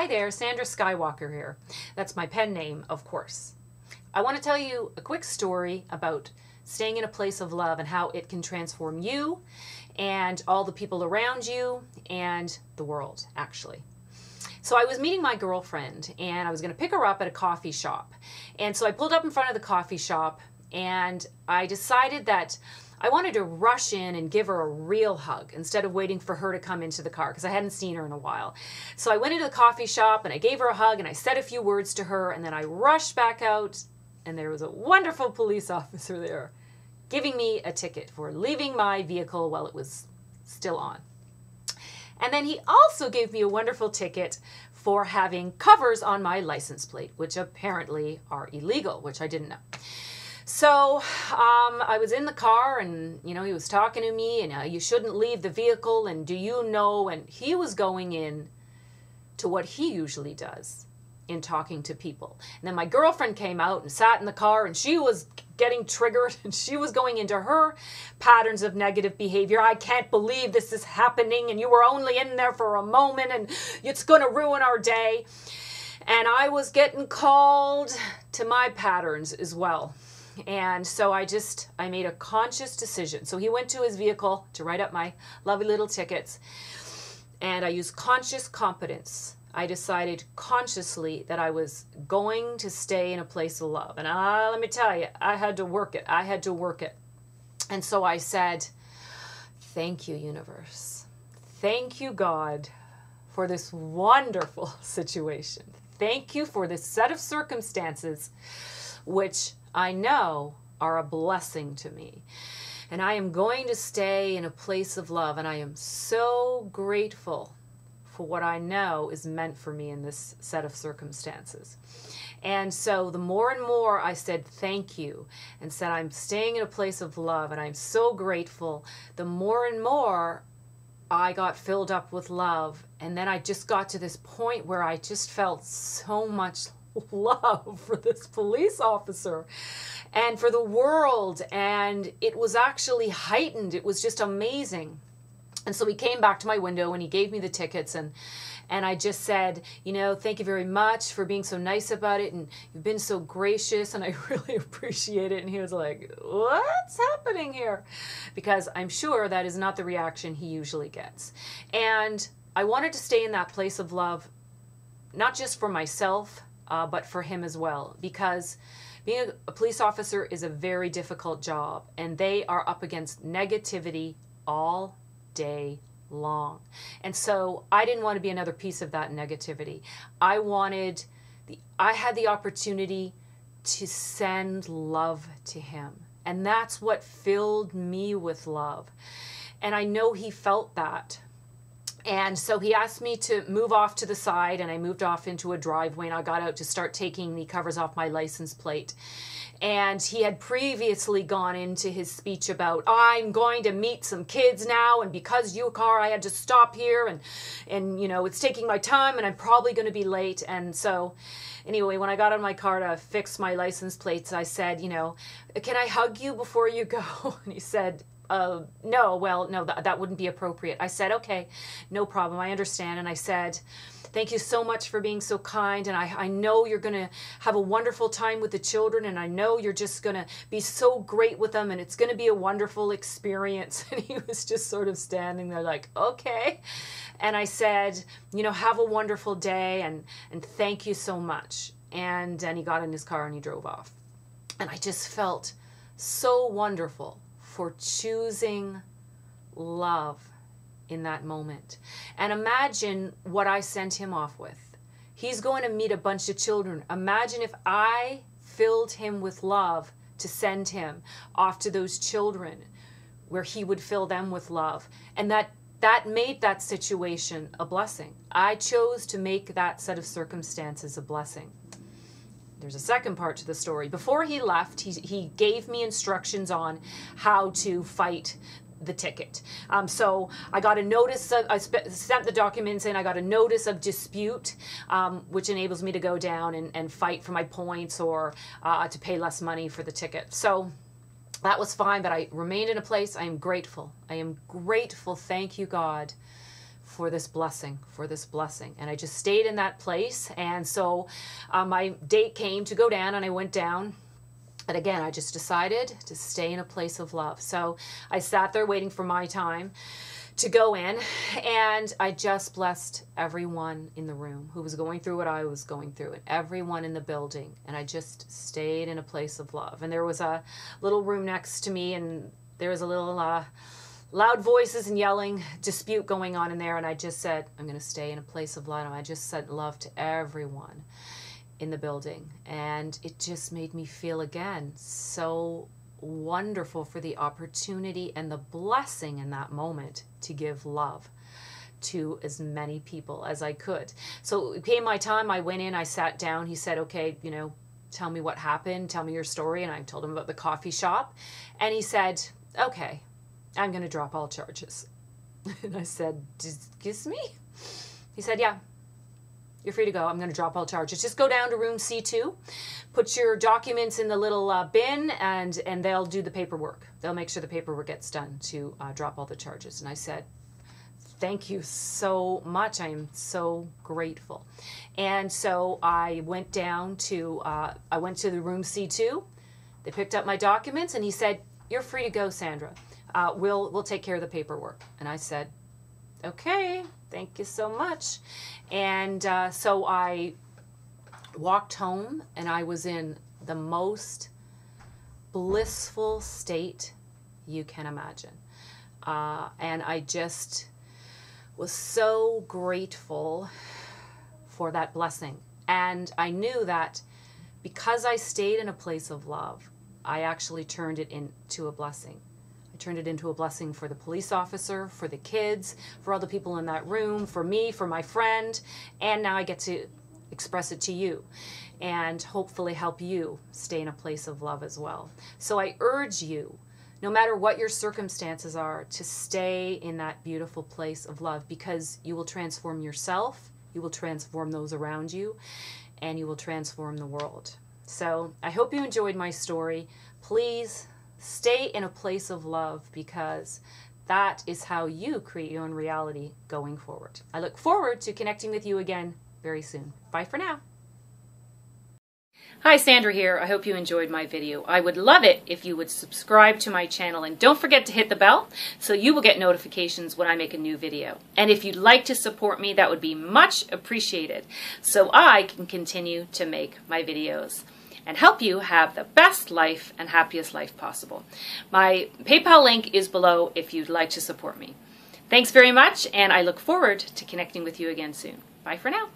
Hi there, Sandra Skywalker here. That's my pen name, of course. I want to tell you a quick story about staying in a place of love and how it can transform you and all the people around you and the world, actually. So I was meeting my girlfriend and I was going to pick her up at a coffee shop. And so I pulled up in front of the coffee shop and I decided that I wanted to rush in and give her a real hug instead of waiting for her to come into the car because I hadn't seen her in a while. So I went into the coffee shop and I gave her a hug and I said a few words to her, and then I rushed back out and there was a wonderful police officer there giving me a ticket for leaving my vehicle while it was still on. And then he also gave me a wonderful ticket for having covers on my license plate, which apparently are illegal, which I didn't know. So I was in the car and, he was talking to me and you shouldn't leave the vehicle and do you know, and he was going in to what he usually does in talking to people. And then my girlfriend came out and sat in the car and she was getting triggered and she was going into her patterns of negative behavior. I can't believe this is happening and you were only in there for a moment and it's going to ruin our day. And I was getting called to my patterns as well. And so I made a conscious decision. So he went to his vehicle to write up my lovely little tickets. And I used conscious competence. I decided consciously that I was going to stay in a place of love. And let me tell you, I had to work it. I had to work it. And so I said, thank you, universe. Thank you, God, for this wonderful situation. Thank you for this set of circumstances, which I know are a blessing to me. And I am going to stay in a place of love. And I am so grateful for what I know is meant for me in this set of circumstances. And so the more and more I said thank you and said I'm staying in a place of love and I'm so grateful, the more and more I got filled up with love. And then I just got to this point where I just felt so much love for this police officer and for the world, and it was actually heightened. It was just amazing. And so he came back to my window and he gave me the tickets, and I just said, thank you very much for being so nice about it, and you've been so gracious and I really appreciate it. And he was like, what's happening here? Because I'm sure that is not the reaction he usually gets. And I wanted to stay in that place of love, not just for myself, but for him as well, because being a police officer is a very difficult job and they are up against negativity all day long. And so I didn't want to be another piece of that negativity. I had the opportunity to send love to him, and that's what filled me with love. And I know he felt that. And so he asked me to move off to the side, and I moved off into a driveway, and I got out to start taking the covers off my license plate. And he had previously gone into his speech about, I'm going to meet some kids now, and because your car, I had to stop here, and it's taking my time, and I'm probably going to be late. And so anyway, when I got on my car to fix my license plates, I said, can I hug you before you go? And he said, no, that wouldn't be appropriate. I said, okay, no problem. I understand. And I said, thank you so much for being so kind. And I know you're going to have a wonderful time with the children. And I know you're just going to be so great with them. And it's going to be a wonderful experience. And he was just sort of standing there like, okay. And I said, have a wonderful day. And thank you so much. And then he got in his car and he drove off. And I just felt so wonderful for choosing love in that moment. And imagine what I sent him off with. He's going to meet a bunch of children. Imagine if I filled him with love to send him off to those children where he would fill them with love. And that made that situation a blessing. I chose to make that set of circumstances a blessing. There's a second part to the story. Before he left, he gave me instructions on how to fight the ticket. So I got a notice of, I sent the documents in, I got a notice of dispute, which enables me to go down and fight for my points or to pay less money for the ticket. So that was fine, but I remained in a place. I am grateful. I am grateful, thank you, God, for this blessing, And I just stayed in that place. And so my date came to go down, and I went down. But again, I just decided to stay in a place of love. So I sat there waiting for my time to go in, and I just blessed everyone in the room who was going through what I was going through, and everyone in the building. And I just stayed in a place of love. And there was a little room next to me, and there was a little loud voices and yelling dispute going on in there. And I just said, I'm going to stay in a place of love. And I just said love to everyone in the building. And it just made me feel again so wonderful for the opportunity and the blessing in that moment to give love to as many people as I could. So it came my time. I went in, I sat down. He said, okay, you know, tell me what happened. Tell me your story. And I told him about the coffee shop. And he said, okay, I'm going to drop all charges. And I said, excuse me? He said, yeah, you're free to go. I'm going to drop all charges. Just go down to room C2, put your documents in the little bin, and they'll do the paperwork. They'll make sure the paperwork gets done to drop all the charges. And I said, thank you so much. I am so grateful. And so I went down to, the room C2. They picked up my documents, and he said, you're free to go, Sandra. We'll take care of the paperwork. And I said, okay, thank you so much. And so I walked home, and I was in the most blissful state you can imagine. And I just was so grateful for that blessing. And I knew that because I stayed in a place of love, I actually turned it into a blessing. I turned it into a blessing for the police officer, for the kids, for all the people in that room, for me, for my friend, and now I get to express it to you and hopefully help you stay in a place of love as well. So I urge you, no matter what your circumstances are, to stay in that beautiful place of love, because you will transform yourself, you will transform those around you, and you will transform the world. So I hope you enjoyed my story. Please stay in a place of love, because that is how you create your own reality going forward. I look forward to connecting with you again very soon. Bye for now. Hi, Sandra here. I hope you enjoyed my video. I would love it if you would subscribe to my channel, and don't forget to hit the bell so you will get notifications when I make a new video. And if you'd like to support me, that would be much appreciated so I can continue to make my videos and help you have the best life and happiest life possible. My PayPal link is below if you'd like to support me. Thanks very much, and I look forward to connecting with you again soon. Bye for now.